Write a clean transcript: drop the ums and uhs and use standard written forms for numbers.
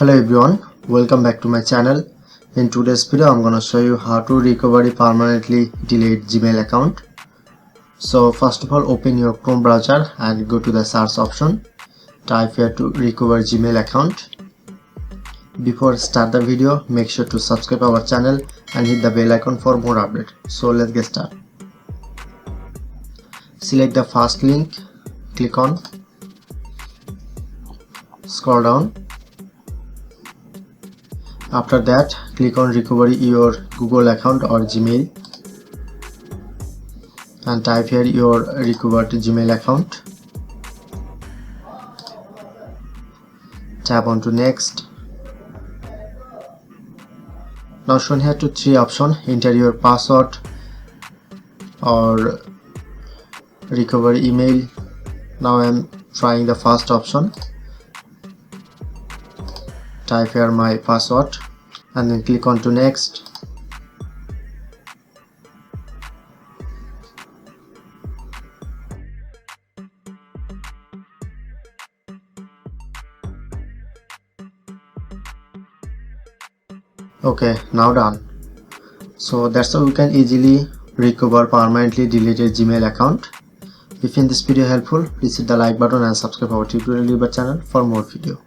Hello everyone, welcome back to my channel. In today's video I'm gonna show you how to recover permanently delete Gmail account. So first of all, open your Chrome browser and go to the search option. Type here to recover Gmail account. Before start the video, make sure to subscribe our channel and hit the bell icon for more updates. So let's get started. Select the first link, click on, scroll down. After that, click on recover your Google account or Gmail and type here your recovered Gmail account. Tap on to next. Now shown here to three options: enter your password or recover email. Now I am trying the first option. Type here my password and then click on to next. Okay, now done. So that's how we can easily recover permanently deleted Gmail account. If you find this video helpful, please hit the like button and subscribe our tutorial channel for more video.